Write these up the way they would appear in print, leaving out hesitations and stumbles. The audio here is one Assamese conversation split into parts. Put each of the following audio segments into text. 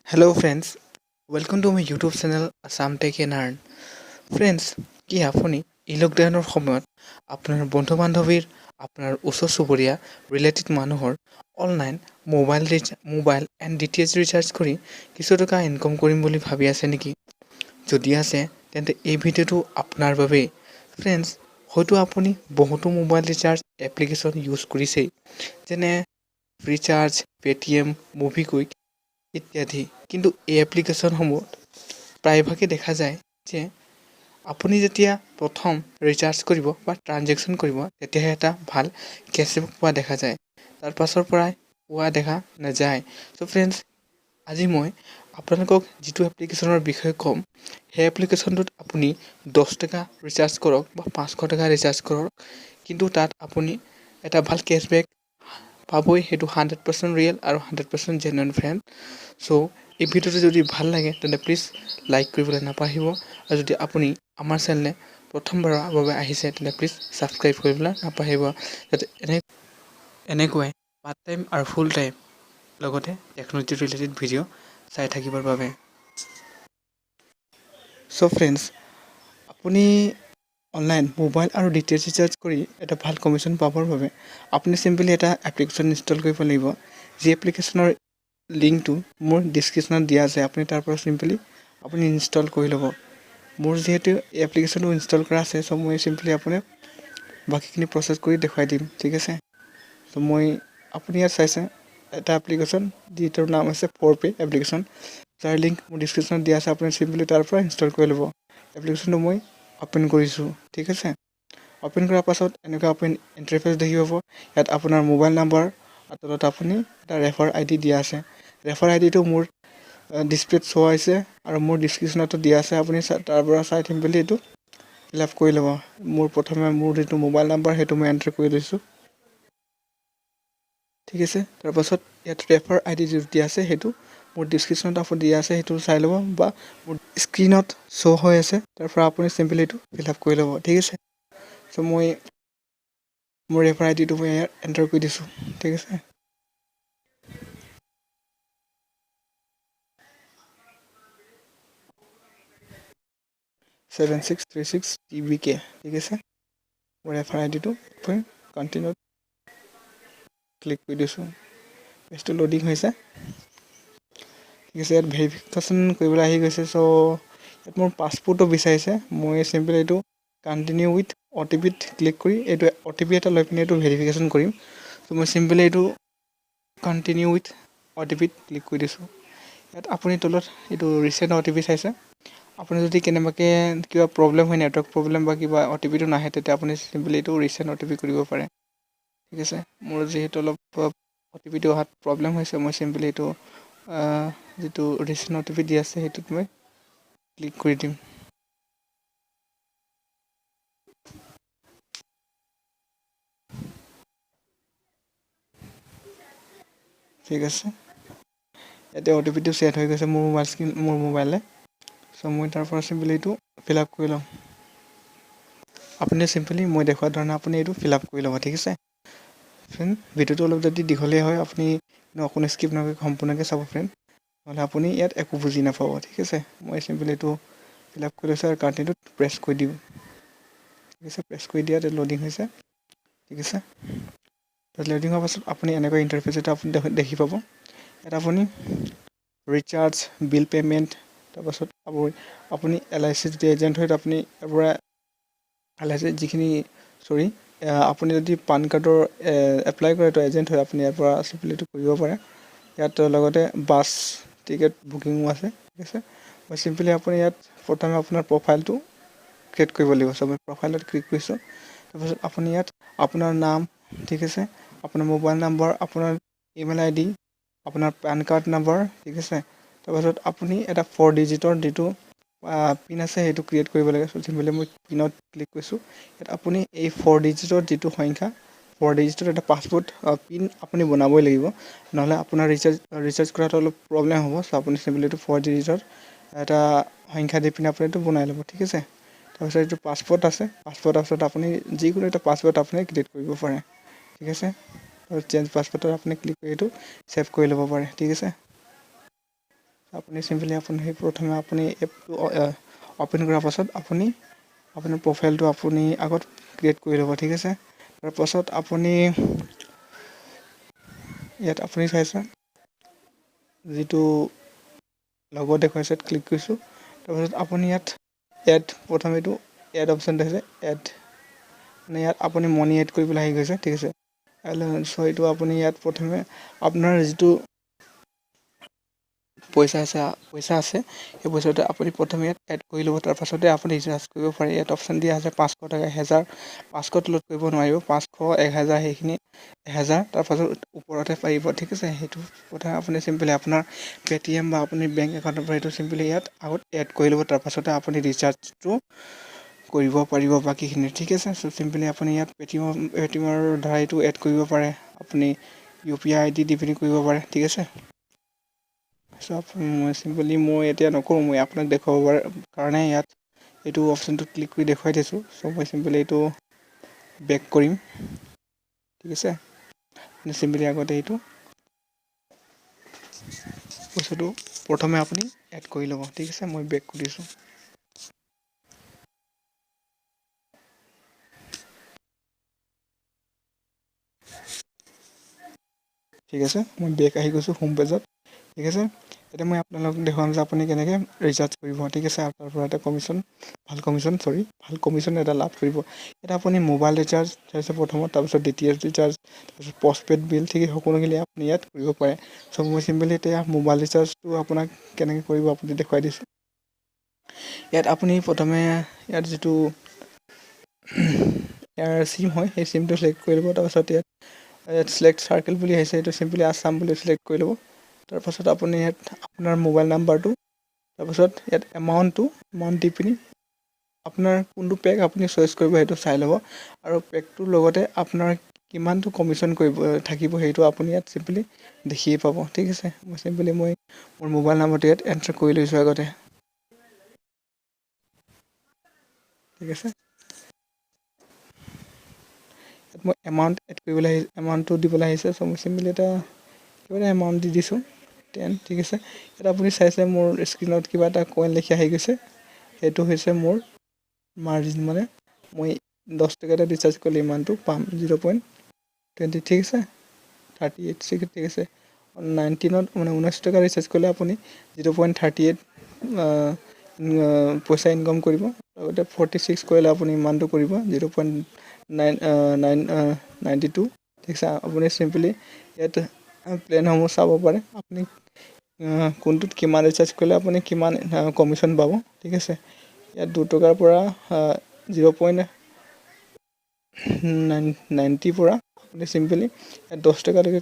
Hello friends, welcome to my YouTube channel Assam Tech and Earn. Friends, কি আপুনি এই লকডাউনৰ সময়ত আপোনাৰ বন্ধু বান্ধৱীৰ আপোনাৰ ওচৰ চুবুৰীয়া ৰিলেটেড মানুহৰ online mobile and DTH recharge কৰি কিছু টকা ইনকাম কৰিম বুলি ভাবি আছে নেকি? যদি আছে তেন্তে এই ভিডিঅ'টো আপোনাৰ বাবে। ফ্ৰেণ্ডছ, হয়তো আপুনি বহুতো মোবাইল ৰিচাৰ্জ এপ্লিকেশ্যন ইউজ কৰিছেই, যেনে ফ্ৰীচাৰ্জ, পেটিএম, মুভিকুইক ইত্যাদি। কিন্তু এই এপ্লিকেশ্যনসমূহ প্ৰায়ভাগে দেখা যায় যে আপুনি যেতিয়া প্ৰথম ৰিচাৰ্জ কৰিব বা ট্ৰানজেকশ্যন কৰিব তেতিয়াহে এটা ভাল কেছবেক পোৱা দেখা যায়, তাৰ পাছৰ পৰাই পোৱা দেখা নাযায়। চ' ফ্ৰেণ্ডছ, আজি মই আপোনালোকক যিটো এপ্লিকেশ্যনৰ বিষয়ে ক'ম, সেই এপ্লিকেশ্যনটোত আপুনি 10 টকা ৰিচাৰ্জ কৰক বা 500 টকা ৰিচাৰ্জ কৰক, কিন্তু তাত আপুনি এটা ভাল কেছবেক পাবই। সেইটো 100% ৰিয়েল আৰু 100% জেনুইন ফ্ৰেণ্ড। চ' এই ভিডিঅ'টো যদি ভাল লাগে তেন্তে প্লিজ লাইক কৰিবলৈ নাপাহৰিব, আৰু যদি আপুনি আমাৰ চেনেলে প্ৰথমবাৰৰ বাবে আহিছে তেন্তে প্লিজ ছাবস্ক্ৰাইব কৰিবলৈ নাপাহৰিব, যাতে এনেকুৱাই পাৰ্ট টাইম আৰু ফুল টাইম লগতে টেকন'লজি ৰিলেটেড ভিডিঅ' চাই থাকিবৰ বাবে। চ' ফ্ৰেণ্ডছ, আপুনি অনলাইন মোবাইল আৰু ডিটিএইচ ৰিচাৰ্জ কৰি এটা ভাল কমিশ্যন পাবৰ বাবে আপুনি চিম্পলি এটা এপ্লিকেশ্যন ইনষ্টল কৰিব লাগিব। যি এপ্লিকেশ্যনৰ লিংকটো মোৰ ডিছক্ৰিপশ্যনত দিয়া আছে, আপুনি তাৰ পৰা চিম্পলি আপুনি ইনষ্টল কৰি ল'ব। মোৰ যিহেতু এই এপ্লিকেশ্যনটো ইনষ্টল কৰা আছে, চ' মই চিম্পলি আপোনাক বাকীখিনি প্ৰচেছ কৰি দেখুৱাই দিম, ঠিক আছে। চ' আপুনি ইয়াত চাইছে এটা এপ্লিকেশ্যন যিটোৰ নাম আছে 4Pay এপ্লিকেশ্যন, যাৰ লিংক মোৰ ডিছক্ৰিপশ্যনত দিয়া আছে। আপুনি চিম্পলি তাৰ পৰা ইনষ্টল কৰি ল'ব। এপ্লিকেশ্যনটো মই অ'পেন কৰিছোঁ, ঠিক আছে। অ'পেন কৰাৰ পাছত এনেকুৱা আপুনি ইণ্টাৰফেচ দেখি পাব। ইয়াত আপোনাৰ মোবাইল নাম্বাৰ আৰু তলত আপুনি এটা ৰেফাৰ ID দিয়া আছে। ৰেফাৰ IDটো মোৰ ডিছপ্লেত শ্ব' হৈছে আৰু মোৰ ডিছক্ৰিপশ্যনতো দিয়া আছে। আপুনি তাৰ পৰা চাই চিম্পলি এইটো ফিল আপ কৰি ল'ব। প্ৰথমে মোৰ যিটো মোবাইল নাম্বাৰ সেইটো মই এণ্টাৰ কৰি লৈছোঁ, ঠিক আছে। তাৰপাছত ইয়াত ৰেফাৰ ID যিটো দিয়া আছে সেইটো মোৰ ডিছক্ৰিপশ্যনত আপুনি দিয়া আছে, সেইটো চাই ল'ব, বা মোৰ স্ক্ৰীণত শ্ব' হৈ আছে, তাৰ পৰা আপুনি চিম্পলি এইটো ফিল আপ কৰি ল'ব, ঠিক আছে। চ' মই মোৰ ৰেফাৰ IDটো মই ইয়াত এণ্টাৰ কৰি দিছোঁ, ঠিক আছে। $7636 ঠিক আছে। মোৰ ৰেফাৰ IDটো মই কণ্টিনিউত ক্লিক কৰি দিছোঁ। পেজটো লোডিং হৈছে, ঠিক আছে। ইয়াত ভেৰিফিকেশ্যন কৰিবলৈ আহি গৈছে। চ' ইয়াত মোৰ পাছপৰ্টটো বিচাৰিছে। মই চিম্পলি এইটো কণ্টিনিউ উইথ OTPত ক্লিক কৰি এইটো OTP এটা লৈ পিনি এইটো ভেৰিফিকেশ্যন কৰিম। চ' মই চিম্পলি এইটো কণ্টিনিউ উইথ OTPত ক্লিক কৰি দিছোঁ। ইয়াত আপুনি তলত এইটো ৰিচেণ্ট OTP চাইছে। আপুনি যদি কেনেবাকৈ কিবা প্ৰব্লেম হয়, নেটৱৰ্ক প্ৰব্লেম বা কিবা OTPটো নাহে, তেতিয়া আপুনি চিম্পলি এইটো ৰিচেণ্ট OTP কৰিব পাৰে, ঠিক আছে। মোৰ যিহেতু অলপ OTPটো অহাত প্ৰব্লেম হৈছে, মই চিম্পলি এইটো যিটো ৰিচেণ্ট OTP দি আছে সেইটোত মই ক্লিক কৰি দিম। ঠিক আছে, এতিয়া OTPটো ছেট হৈ গৈছে মোৰ মোবাইলে। চ' মই তাৰ পৰা চিম্পলি এইটো ফিল আপ কৰি ল'ম। আপুনি চিম্পলি মই দেখুওৱা ধৰণে আপুনি এইটো ফিল আপ কৰি ল'ব, ঠিক আছে। ফ্ৰেণ্ড, ভিডিঅ'টো অলপ যদি দীঘলীয়া হয়, আপুনি অকণো স্কিপ নকৰি সম্পূৰ্ণকৈ চাব ফ্ৰেণ্ড, নহ'লে আপুনি ইয়াত একো বুজি নাপাব, ঠিক আছে। মই চিম্পলি এইটো ফিল আপ কৰি লৈছোঁ আৰু কণ্টিনিউত প্ৰেছ কৰি দিওঁ, ঠিক আছে। প্ৰেছ কৰি দিয়াত লোডিং হৈছে, ঠিক আছে। লোডিং হোৱাৰ পাছত আপুনি এনেকুৱা ইণ্টাৰফেচ এটা আপুনি দেখি পাব। ইয়াত আপুনি ৰিচাৰ্জ, বিল পে'মেণ্ট, তাৰপাছত আপুনি LIC যদি এজেণ্ট হয়, আপুনি ইয়াৰ পৰা LIC আপুনি যদি পান কাৰ্ডৰ এপ্লাই কৰে, তো এজেণ্ট হয়, আপুনি ইয়াৰ পৰা চিম্পলি এইটো কৰিব পাৰে। ইয়াত লগতে বাছ টিকেট বুকিঙো আছে, ঠিক আছে। মই চিম্পলি আপুনি ইয়াত প্ৰথমে আপোনাৰ প্ৰফাইলটো ক্ৰিয়েট কৰিব লাগিব। চ' মই প্ৰফাইলত ক্লিক কৰিছোঁ। তাৰপাছত আপুনি ইয়াত আপোনাৰ নাম, ঠিক আছে, আপোনাৰ মোবাইল নাম্বাৰ, আপোনাৰ ইমেইল ID, আপোনাৰ পান কাৰ্ড নাম্বাৰ, ঠিক আছে। তাৰপাছত আপুনি এটা 4 ডিজিটৰ যিটো পিন আছে সেইটো ক্ৰিয়েট কৰিব লাগে। চ' চিম্পলি মই পিনত ক্লিক কৰিছোঁ। ইয়াত আপুনি এই 4 ডিজিটৰ যিটো সংখ্যা, 4 ডিজিটৰ এটা পাছৱৰ্ড পিন আপুনি বনাবই লাগিব, নহ'লে আপোনাৰ ৰিচাৰ্জ কৰাটো অলপ প্ৰব্লেম হ'ব। চ' আপুনি চিম্পলি এইটো 4 ডিজিটৰ এটা সংখ্যা দি পিনি আপুনি এইটো বনাই ল'ব, ঠিক আছে। তাৰপিছত এইটো পাছৱৰ্ড আছে, পাছৱৰ্ডৰ পাছত আপুনি যিকোনো এটা পাছৱৰ্ড আপুনি ক্ৰিয়েট কৰিব পাৰে, ঠিক আছে। চেঞ্জ পাছৱৰ্ডত আপুনি ক্লিক কৰি এইটো ছেভ কৰি ল'ব পাৰে, ঠিক আছে। আপুনি চিম্পলি আপুনি সেই প্ৰথমে আপুনি এপটো অ'পেন কৰাৰ পাছত আপুনি আপোনাৰ প্ৰফাইলটো আপুনি আগত ক্ৰিয়েট কৰি ল'ব, ঠিক আছে। তাৰপাছত আপুনি ইয়াত আপুনি চাইছে যিটো লগত দেখুৱাইছে ক্লিক কৰিছোঁ। তাৰপাছত আপুনি ইয়াত প্ৰথম এইটো এড অপশ্যন দেখিছে, মানে ইয়াত আপুনি মনি এড কৰিবলৈ আহি গৈছে, ঠিক আছে। চ' এইটো আপুনি ইয়াত প্ৰথমে আপোনাৰ যিটো পইচা আছে সেই পইচাটো আপুনি প্ৰথমে ইয়াত এড কৰি ল'ব। তাৰপাছতে আপুনি ৰিচাৰ্জ কৰিব পাৰে। ইয়াত অপশ্যন দিয়া আছে 500 টকা, 1000, 500 তলত কৰিব নোৱাৰিব, 500, 1000 সেইখিনি 1000 তাৰপাছত ওপৰতে পাৰিব, ঠিক আছে। সেইটো কথা আপুনি চিম্পলি আপোনাৰ পে'টিএম বা আপুনি বেংক একাউণ্টৰ পৰা সেইটো চিম্পলি ইয়াত আগত এড কৰি ল'ব। তাৰপাছতে আপুনি ৰিচাৰ্জটো কৰিব পাৰিব বাকীখিনি, ঠিক আছে। চ' চিম্পলি আপুনি ইয়াত পে'টিএমৰ দ্বাৰা এইটো এড কৰিব পাৰে, আপুনি UPI ID দি পিনি কৰিব পাৰে, ঠিক আছে। চ' মই এতিয়া নকৰোঁ, মই আপোনাক দেখুৱাবৰ কাৰণে ইয়াত এইটো অপশ্যনটো ক্লিক কৰি দেখুৱাই দিছোঁ। চ' মই চিম্পলি এইটো বেক কৰিম, ঠিক আছে। চিম্পলি আগতে এইটো বস্তুটো প্ৰথমে আপুনি এড কৰি ল'ব, ঠিক আছে। মই বেক কৰিছোঁ। ঠিক আছে, মই বেক আহি গৈছোঁ হোম পেজত, ঠিক আছে। এতিয়া মই আপোনালোকক দেখুৱাম যে আপুনি কেনেকৈ ৰিচাৰ্জ কৰিব, ঠিক আছে। আপোনাৰ পৰা এটা ভাল কমিশ্যন এটা লাভ কৰিব। এতিয়া আপুনি মোবাইল ৰিচাৰ্জ তাৰপিছত প্ৰথমত, তাৰপিছত DTH ৰিচাৰ্জ, তাৰপিছত পষ্টপেড বিল, ঠিক আছে, সকলোখিনি আপুনি ইয়াত কৰিব পাৰে। চ' মই চিম্পলি এতিয়া মোবাইল ৰিচাৰ্জটো আপোনাক কেনেকৈ কৰিব আপুনি দেখুৱাই দিছোঁ। ইয়াত আপুনি প্ৰথমে ইয়াত যিটো ইয়াৰ চিম হয় সেই চিমটো চিলেক্ট কৰি ল'ব। তাৰপাছত ইয়াত চিলেক্ট চাৰ্কেল বুলি আহিছে, এইটো চিম্পলি আছাম বুলি চিলেক্ট কৰি ল'ব। তাৰপাছত আপুনি ইয়াত আপোনাৰ মোবাইল নাম্বাৰটো, তাৰপাছত ইয়াত এমাউণ্ট দি পিনি আপোনাৰ কোনটো পেক আপুনি চইচ কৰিব সেইটো চাই ল'ব। আৰু পেকটোৰ লগতে আপোনাৰ কিমানটো কমিশ্যন থাকিব সেইটো আপুনি ইয়াত চিম্পলি দেখিয়ে পাব, ঠিক আছে। মই মোৰ মোবাইল নাম্বাৰটো ইয়াত এণ্টাৰ কৰি লৈছোঁ আগতে, ঠিক আছে। ইয়াত মই এমাউণ্টটো দিবলৈ আহিছে। চ' মই চিম্পলি কিবা এটা এমাউণ্ট দি দিছোঁ 10, ঠিক আছে। ইয়াত আপুনি চাইছে মোৰ স্ক্ৰীণত কিবা এটা কইন লেখি আহি গৈছে, সেইটো হৈছে মোৰ মাৰ্জিন, মানে মই 10 টকা এটা ৰিচাৰ্জ কৰিলে ইমানটো পাম, 0.20, ঠিক আছে। 38, ঠিক আছে। 19 টকা ৰিচাৰ্জ কৰিলে আপুনি 0.38 পইচা ইনকাম কৰিব। লগতে 46 কৰিলে আপুনি ইমানটো কৰিব, 0.92, ঠিক আছে। আপুনি চিম্পলি ইয়াত প্লেনসমূহ চাব পাৰে, আপুনি কোনটোত কিমান ৰিচাৰ্জ কৰিলে আপুনি কিমান কমিশ্যন পাব, ঠিক আছে। ইয়াত 2 টকাৰ পৰা 0.90 পৰা আপুনি চিম্পলি 10 টকালৈকে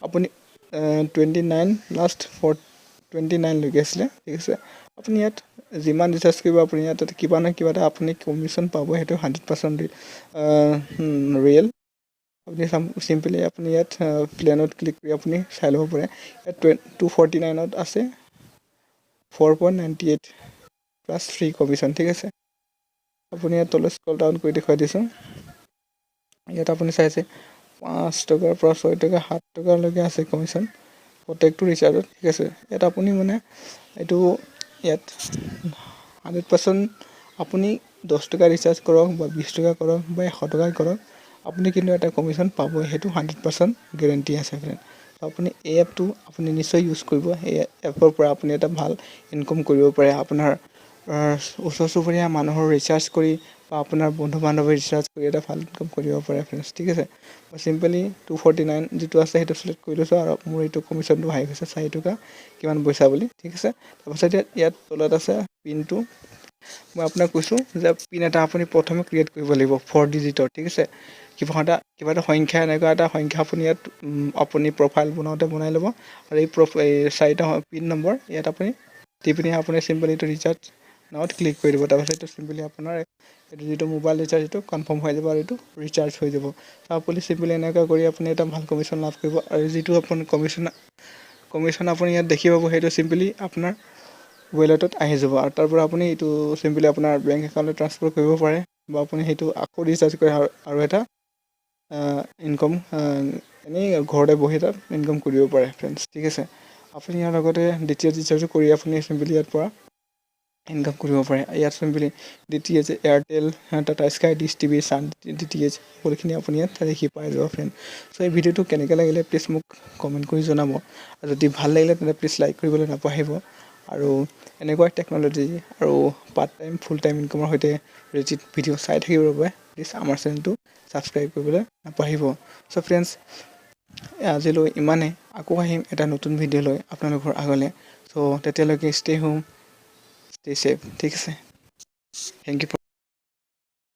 আপুনি 29 লাষ্ট 29 লৈকে আছিলে, ঠিক আছে। আপুনি ইয়াত যিমান ৰিচাৰ্জ কৰিব আপুনি ইয়াত কিবা নহয় কিবা এটা আপুনি কমিশ্যন পাব, সেইটো 100% ৰিয়েল। আপুনি চিম্পলি আপুনি ইয়াত প্লেনত ক্লিক কৰি আপুনি চাই ল'ব পাৰে। ইয়াত 249ত আছে 4.98 প্লাছ 3 কমিশ্যন, ঠিক আছে। আপুনি ইয়াত তলত স্ক্ৰল ডাউন কৰি দেখুৱাই দিছোঁ। ইয়াত আপুনি চাইছে 5 টকাৰ পৰা 6 টকা 7 টকালৈকে আছে কমিশ্যন প্ৰত্যেকটো ৰিচাৰ্জত, ঠিক আছে। ইয়াত আপুনি মানে এইটো ইয়াত 100% আপুনি 10 টকা ৰিচাৰ্জ কৰক বা 20 টকা কৰক বা 100 টকাই কৰক, আপুনি কিন্তু এটা কমিশ্যন পাবই, সেইটো 100% গেৰেণ্টি আছে ফ্ৰেণ্ড। আপুনি এই এপটো আপুনি নিশ্চয় ইউজ কৰিব। এই এপৰ পৰা আপুনি এটা ভাল ইনকাম কৰিব পাৰে। আপোনাৰ ওচৰ চুবুৰীয়া মানুহৰ ৰিচাৰ্জ কৰি বা আপোনাৰ বন্ধু বান্ধৱী ৰিচাৰ্জ কৰি এটা ভাল ইনকাম কৰিব পাৰে ফ্ৰেণ্ডছ, ঠিক আছে। মই চিম্পলি 249 যিটো আছে সেইটো চিলেক্ট কৰি লৈছোঁ আৰু মোৰ এইটো কমিশ্যনটো আহি গৈছে 4 টকা কিমান পইচা বুলি, ঠিক আছে। তাৰপাছত ইয়াত তলত আছে পিনটো। মই আপোনাক কৈছোঁ যে পিন এটা আপুনি প্ৰথমে ক্ৰিয়েট কৰিব লাগিব 4 ডিজিটৰ, ঠিক আছে। কিবা এটা সংখ্যা, এনেকুৱা এটা সংখ্যা আপুনি ইয়াত আপুনি প্ৰফাইল বনাওঁতে বনাই ল'ব। আৰু এই 4টা পিন নম্বৰ ইয়াত আপুনি দি পিনি আপুনি চিম্পলি এইটো ৰিচাৰ্জ নাওত ক্লিক কৰি দিব। তাৰপাছত এইটো চিম্পলি আপোনাৰ এইটো যিটো মোবাইল ৰিচাৰ্জ সেইটো কনফাৰ্ম হৈ যাব আৰু এইটো ৰিচাৰ্জ হৈ যাব। আপুনি চিম্পলি এনেকুৱা কৰি আপুনি এটা ভাল কমিশ্যন লাভ কৰিব। আৰু যিটো আপুনি কমিশ্যন আপুনি ইয়াত দেখি পাব, সেইটো চিম্পলি আপোনাৰ ৱালেটত আহি যাব। আৰু তাৰ পৰা আপুনি এইটো চিম্পলি আপোনাৰ বেংক একাউণ্টত ট্ৰান্সফাৰ কৰিব পাৰে বা আপুনি সেইটো আকৌ ৰিচাৰ্জ কৰি আৰু এটা ইনকাম এনেই ঘৰতে বহি তাত ইনকাম কৰিব পাৰে ফ্ৰেণ্ডছ, ঠিক আছে। আপুনি ইয়াৰ লগতে দ্বিতীয় ৰিচাৰ্জো কৰি আপুনি চিম্পলি ইয়াৰ পৰা ইনকাম কৰিব পাৰে। ইয়াত simply DTH Airtel Tata sky dish TV চান DTH সকলোখিনি আপুনি ইয়াত দেখি পাই যাব ফ্ৰেণ্ড। চ' এই ভিডিঅ'টো কেনেকৈ লাগিলে প্লিজ মোক কমেণ্ট কৰি জনাব, আৰু যদি ভাল লাগিলে তেন্তে প্লিজ লাইক কৰিবলৈ নাপাহৰিব। আৰু এনেকুৱা টেকন'লজি আৰু পাৰ্ট টাইম ফুল টাইম ইনকামৰ সৈতে ৰিলেটেড ভিডিঅ' চাই থাকিবৰ বাবে প্লিজ আমাৰ চেনেলটো ছাবস্ক্ৰাইব কৰিবলৈ নাপাহৰিব। চ' ফ্ৰেণ্ডছ, আজিলৈ ইমানেই। আকৌ আহিম এটা নতুন ভিডিঅ' লৈ আপোনালোকৰ আগলৈ। চ' তেতিয়ালৈকে ষ্টে হোম, ষ্টে ছেফ, ঠিক আছে। Thank U.